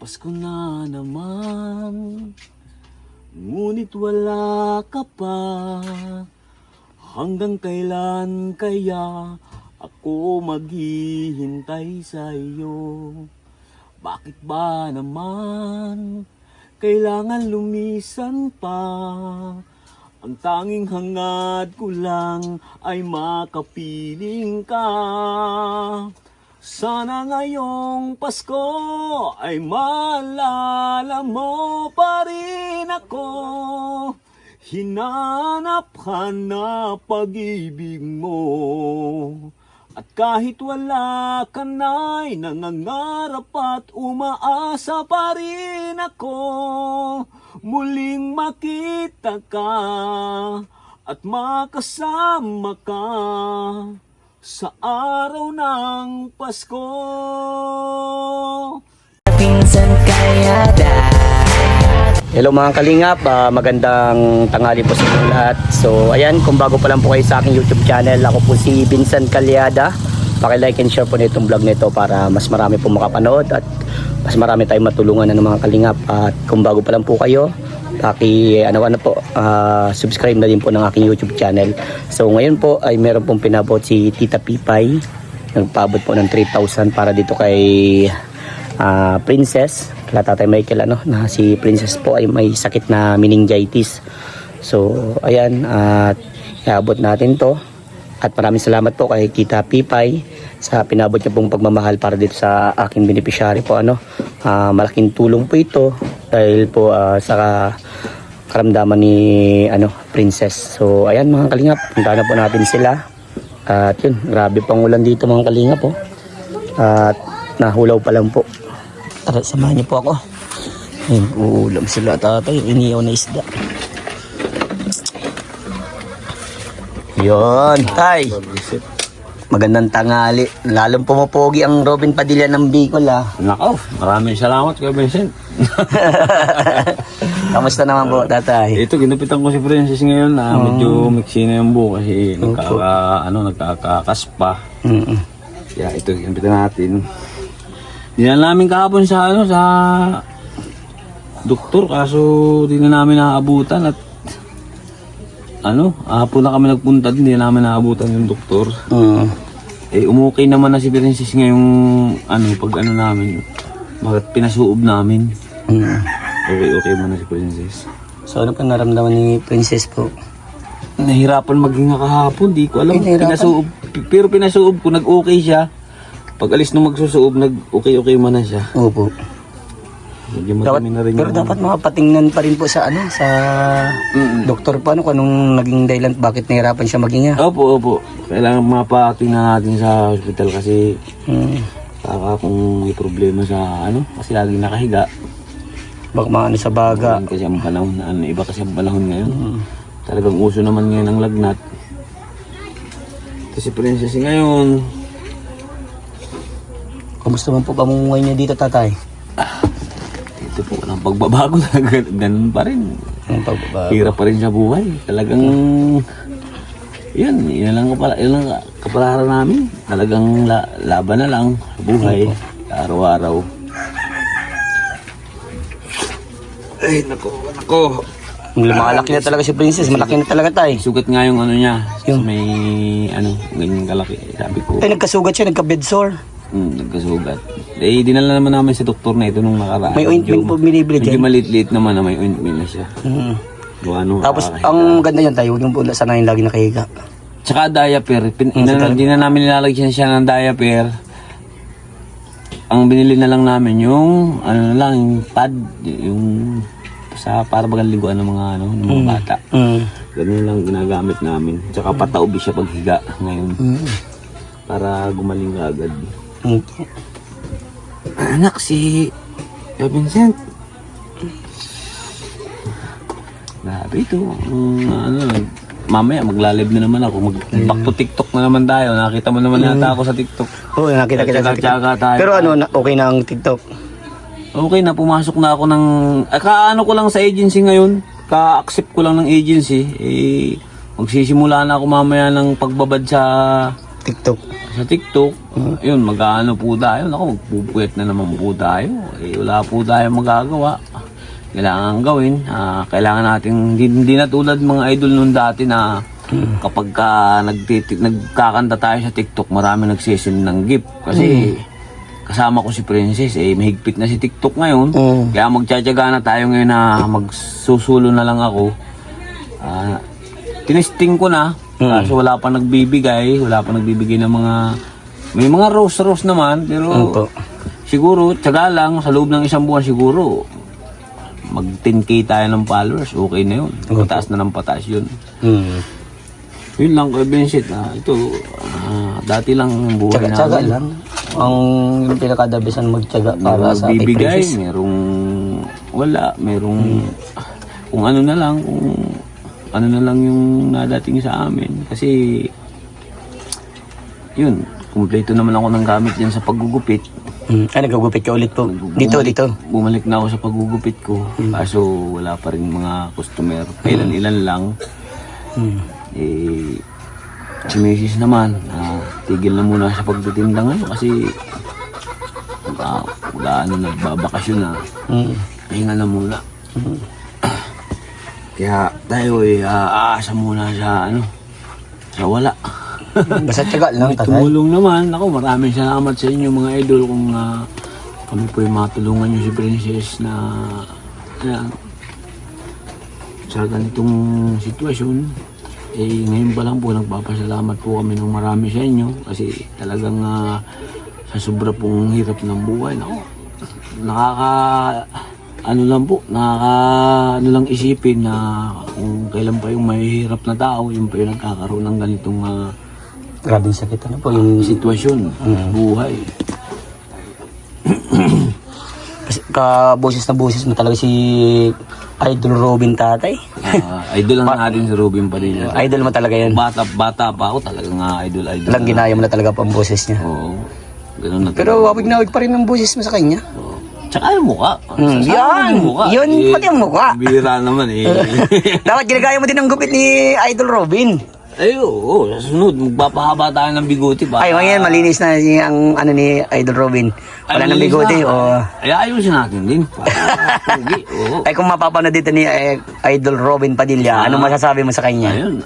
Pasko na naman, ngunit wala ka pa. Hanggang kailan kaya ako maghihintay sa iyo? Bakit ba naman kailangan lumisan pa? Ang tanging hangad ko lang ay makapiling ka. Sana ngayong Pasko ay maalala mo pa rin ako. Hinanap-hanap pag-ibig mo. At kahit wala ka na'y nangangarap at umaasa pa rin ako. Muling makita ka at makasama ka sa araw ng Pasko. Pinsan Kalyada. Hello mga kalingap, magandang tanghali po sa inyo lahat. So ayan, kung bago pa lang po kayo sa aking YouTube channel, ako po si Vincent Kalyada. Paki-like and share po nitong vlog nito para mas marami po makapanood at mas marami tayong matulungan ng mga kalingap. At kung bago pa lang po kayo, subscribe na din po ng aking YouTube channel. So ngayon po ay meron pong pinabot si Tita Pipay. Nagpaabot po ng 3,000 para dito kay Princess, kala Tatay Michael, na si Princess po ay may sakit na meningitis. So ayan, at iabot natin to. At maraming salamat po kay Tita Pipay sa pinabot niya pong pagmamahal para dito sa aking beneficiary po. Malaking tulong po ito dahil po sa karamdaman ni Princess. So ayan mga kalingap, puntahan na po natin sila. At yun, grabe pang ulan dito mga kalingap po. At nahulaw pa lang po. Tara, samahan niyo po ako. Ayun, uulam sila tatay, iniyaw na isda. Yun, tay. Magandang tanghali. Lalong pumapogi ang Robin Padilla ng Bicol, Nakaw, maraming salamat kay Vincent. Kamusta naman po, tatay? Ito, ginupitan ko si Princess ngayon na medyo mixi na yung buhok kasi nagkakaspa. Kaya ito, ginupitan natin. Dinala namin kahapon sa doktor, kaso di na namin naaabutan at hapon na kami nagpunta din, di na namin naaabutan yung doktor. Umukay naman na si Princess ngayong namin, pinasuob namin. Okay man na si Princess. So ano pa naramdaman ni Princess po? Nahirapan maghinga kahapon, di ko alam. Pero pinasuob ko, nag-okay siya. Pag alis nung magsusuob, nag-okay man na siya. Opo. Pero dapat mapatingnan pa rin po sa doktor pa kung anong naging dahilan bakit nahirapan siya maghinga. Opo. Kailangan mapatingnan natin sa hospital kasi baka kung may problema sa kasi laging nakahiga. Baka sa baga. Kasi ang panahon iba kasi ang panahon ngayon. Talagang uso naman ngayon ang lagnat. Kasi Princess ngayon. Kumusta man po pamumuhay niya dito, tatay? Ito po, walang pagbabago. Ganun pa rin. Hirap pa rin sa buhay. Talagang yan lang kapalaran namin. Talagang laban na lang sa buhay. Araw-araw. Ay, nako. Lumalaki na talaga si Princess. Malaki na talaga, tay. Sugat nga yung niya. May ganyan kalaki. Sabi ko. Ay, nagkasugat siya, nagka-bed sore. Nagkasugat. Dinala naman namin sa doktor na ito nung nakaraan. May ointment po binibili dyan. Medyo maliit-liit naman na may ointment na siya. Tapos ang ganda yan tayo, huwag yung po sanayin lagi nakahiga. Tsaka diaper. Hindi na namin nilalagyan siya ng diaper. Ang binili na lang namin yung yung pad, yung para bagang liguan ng mga ng mga bata. Ganun lang ginagamit namin. Tsaka pataubi siya paghiga ngayon. Para gumaling ka agad. Anak, si Vincent. Grabe ito. Mamaya maglalib na naman ako. Back to TikTok na naman tayo. Nakita mo naman yata ako sa TikTok. Oo, nakita kita sa TikTok. Pero okay na ang TikTok? Okay na, pumasok na ako ng... ko lang sa agency ngayon. Ka-accept ko lang ng agency. Magsisimula na ako mamaya ng pagbabad sa TikTok. sa TikTok, yun, mag-ano po tayo. Naku, magpupuyat na naman po tayo. Wala po tayo magagawa. Kailangan gawin. Kailangan natin, hindi na tulad mga idol nung dati na kapag nagkakanta tayo sa TikTok, marami nagsisend ng gift. Kasi kasama ko si Princess, mahigpit na si TikTok ngayon. Kaya magtsatsaga na tayo ngayon na magsusulo na lang ako. Tinesting ko na. Kaso wala pa nagbibigay. Wala pa nagbibigay ng mga... May mga rose naman. Pero siguro, tsaga lang, sa loob ng isang buwan siguro, mag 10K tayo ng followers. Okay na yun. Pataas na ng pataas yun. Yun lang kay Vincent. Ito, dati lang ang buhay namin. Tsaga lang. Ang pinakadabisan magtyaga para sa kay bibigay, Princess. merong wala, merong kung ano na lang, kung ano na lang yung nadating sa amin. Kasi yun, kumpleto naman ako ng gamit yan sa paggugupit. Ay, nagagupit ka ulit po. Dito. Bumalik na ako sa paggugupit ko. Kaso wala pa rin mga customer. Ilan-ilan lang. Si Mrs. naman, tigil na muna sa pagtitinda ngayon kasi nagbabakasyon na. Pahinga na muna. Kaya tayo aasa muna sa wala. Basta tsaga lang, tatay. Tumulong naman. Ako, maraming salamat sa inyo mga idol kung kami po yung matulungan nyo si Princess na sa ganitong sitwasyon. Ngayon pa lang po nagpapasalamat po kami ng marami sa inyo kasi talagang sa sobra pong hirap ng buhay. Nakaka lang isipin na kung kailan pa yung mahihirap na tao, yung pa yung nagkakaroon ng ganitong Grabing sakit na po yung sitwasyon, buhay. Boses na boses mo talaga si Idol Robin, tatay. Idol lang natin si Robin Padilla. Idol mo talaga yan. Bata pa ako talaga idol. Lang ginaya mo na talaga pa ang boses niya. Oo. Ganun na. Pero wawig na wawig pa rin ang boses mo sa kanya. Tsaka yung mukha. Yan! Yun, pati ang mukha. Bira naman Dapat ginagaya mo din ang gupit ni Idol Robin. Ay, oo. Sa sunod, magpapahaba tayo ng bigote ba? Ay, ngayon, malinis na ang ano ni Idol Robin. Wala ng bigote. Ay, ayusin natin din. Pugi, oo. Ay, kung mapapanood dito ni Idol Robin Padilla, anong masasabi mo sa kanya? Ayun,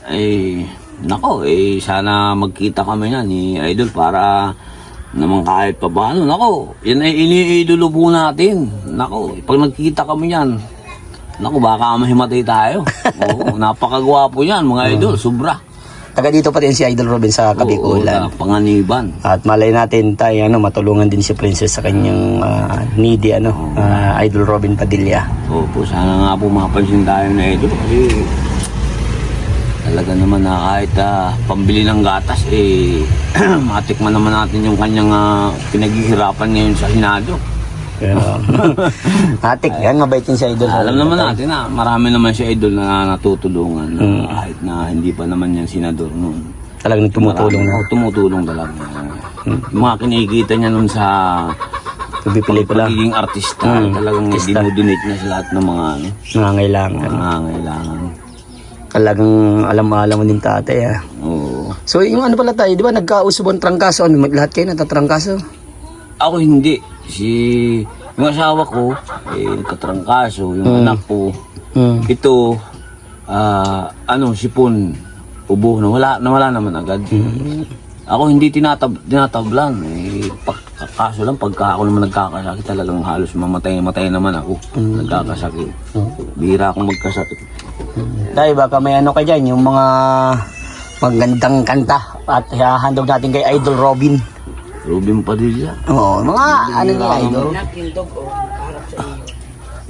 nako, sana magkita kami na ni Idol para naman kahit pa ba, nako, yan ay iniidolo po natin. Nako, pag nagkita kami yan, nako, baka mahimatay tayo. Oo, napakagwapo yan, mga idol, sobra. Taga dito pa din si Idol Robin sa Kabikulan. Oo, Panganiban. At malay natin tayo matulungan din si Princess sa kanyang needy Idol Robin Padilla. Opo, sana nga po mapansin tayo na idol kasi talaga naman na kahit pambili ng gatas matikman naman natin yung kanyang pinaghihirapan ngayon sa Senado. Atik yan, mabait yun si Idol. Alam naman natin na marami naman si Idol na natutulungan kahit na hindi pa naman yan senador noon. Talagang tumutulong na. Tumutulong talaga. Yung mga kinikita niya noon sa pelikula, pagiging artista, talagang dinodonate niya sa lahat ng mga nangangailangan. Talagang alam mo din tatay. Oo. So yung ano pala tayo, di ba nagkausap ang trangkaso? Lahat kayo natatrangkaso? Ako hindi. Yung asawa ko, nagkatrangkaso. Yung anak ko, ito, sipon, ubo, nawala naman agad. Ako hindi tinatablan. Kaso lang, pagka ako naman nagkakasakit, talagang halos mamatay naman ako. Nagkakasakit. Bihira akong magkasakit. Dahil baka may ka dyan, yung mga magandang kanta at handog natin kay Idol Robin. Robin Padilla. Oo, mga ni Idol.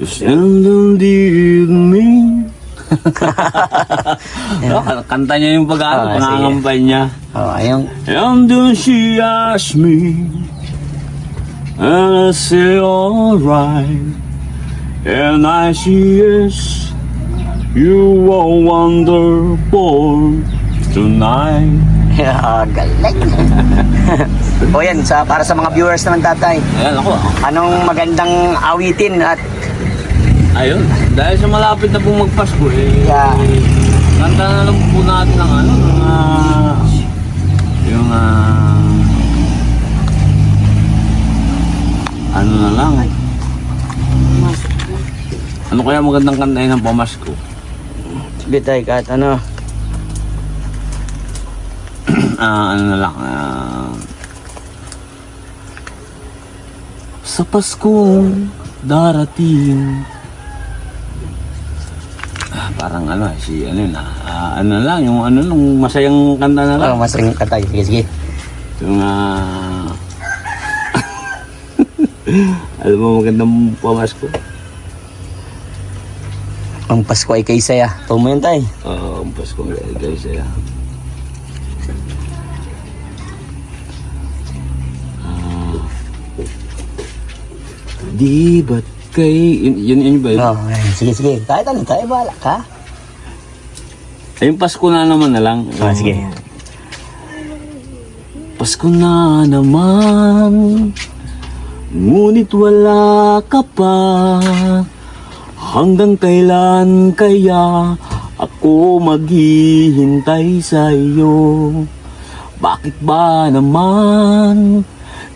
Seldom did me. Kanta niya yung pangangampay niya. Ayun. And then she asked me, and I say alright, and I say yes, you are wonderful tonight. Galing. O yan, para sa mga viewers naman tatay. Ayan ako. Anong magandang awitin at Ayun, dahil sa malapit na pong magpasko kanta na lang po natin ng yung ano na lang. Ano kaya magandang kantahin ng pamasko? Sige tay, kahit ano. Ano na lang. Sa Paskong darating. Parang ano si ano na. Ano na lang yung ano nung masayang kanta na lang. Oh, masring katay. Sige, sige. Yung alam mo magandang pamasko. Ang Pasko ay kay saya. Tuwa mo yun tay. Oo, ang Paskong guys ya. Di ba't yun ba yun? Oh, sige, sige. Kahit ano tayo, bahala ka. Ay, yung Pasko na naman na lang. Ah, sige. Pasko na naman, ngunit wala ka pa. Hanggang kailan kaya ako maghihintay sa iyo? Bakit ba naman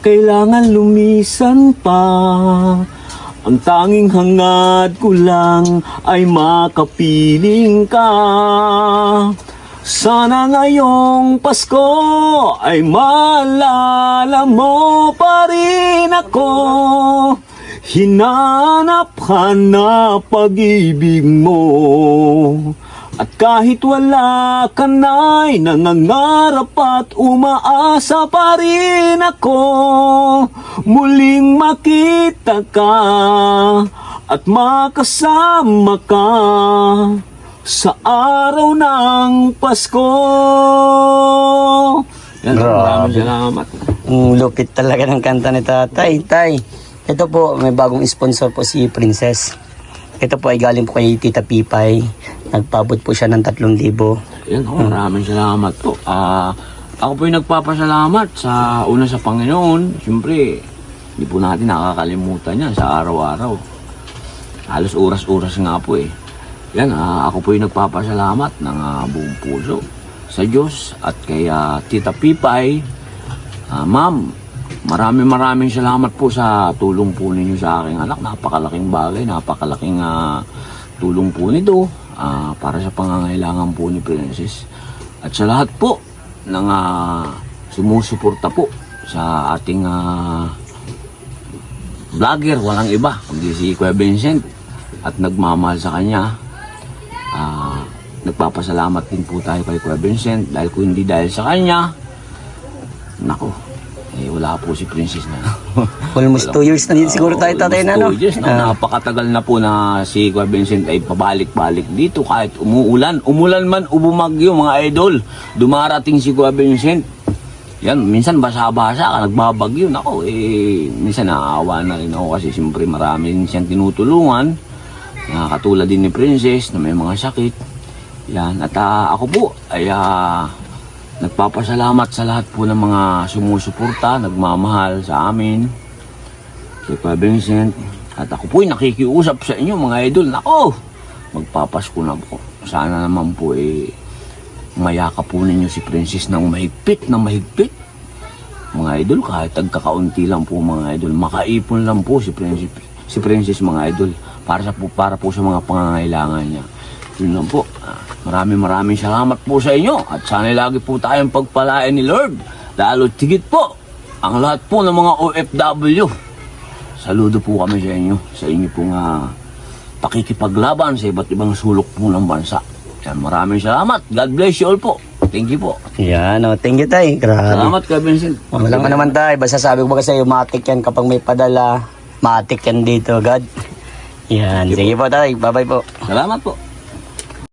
kailangan lumisan pa? Ang tanging hangad ko lang ay makapiling ka. Sana ngayong Pasko ay maalala mo pa rin ako. Hinanap-hanap pag-ibig mo. At kahit wala ka na'y nangangarap at umaasa pa rin ako. Muling makita ka at makasama ka sa araw ng Pasko. Yan, maraming salamat. Lupit talaga ng kanta ni tatay. Tay, ito po, may bagong sponsor po si Princess. Ito po ay galing po kay Tita Pipay. Nagpabot po siya ng 3,000. Yan, maraming salamat po. Ako po yung nagpapasalamat sa una sa Panginoon. Siyempre, hindi po natin nakakalimutan yan sa araw-araw. Halos oras-oras nga po eh. Yan, ako po yung nagpapasalamat ng buong puso sa Diyos at kay Tita Pipay. Ma'am, maraming salamat po sa tulong po ninyo sa aking anak. Napakalaking bagay, napakalaking tulong po nito para sa pangangailangan po ni Princess. At sa lahat po ng sumusuporta po sa ating vlogger, walang iba kundi si Kuya Vincent, at nagmamahal sa kanya. Nagpapasalamat din po tayo kay Kuya Vincent dahil kung hindi dahil sa kanya, nako, wala po si Princess na. Almost 2 years na din siguro tayo tatay na, no? 2 years na, napakatagal na po na si Kuya Vincent ay pabalik-balik dito kahit umuulan man o bumagyo, mga idol, dumarating si Kuya Vincent. Yan, minsan basa-basa ka, nagbabagyo, nako, minsan naawa na rin ako kasi siyempre marami rin siyang tinutulungan, katulad din ni Princess na may mga sakit. Yan, at ako po ay nagpapasalamat sa lahat po ng mga sumusuporta, nagmamahal sa amin, kay Kuya Vincent. At ako po ay nakikiusap sa inyo, mga idol. Nako, magpapasko na po. Sana naman po mayakap po ninyo si Princess ng mahigpit na mahigpit. Mga idol, kahit tagkakaunti lang po, mga idol. Makaipon lang po si Princess, mga idol, para po sa mga pangangailangan niya. Yun lang po. Maraming salamat po sa inyo at sana lagi po tayong pagpalain ni Lord. Lalo tigit po ang lahat po ng mga OFW. Saludo po kami sa inyo pong pakikipaglaban sa iba't ibang sulok po ng bansa. Yan, maraming salamat. God bless you all po. Thank you po. Yan, thank you tay. Grabe. Salamat Kuya Vincent. Walang ka naman tay. Basta sabi ko ba kasi matik yan kapag may padala. Matik yan dito, God. Yan, sige po tay. Bye-bye po. Salamat po.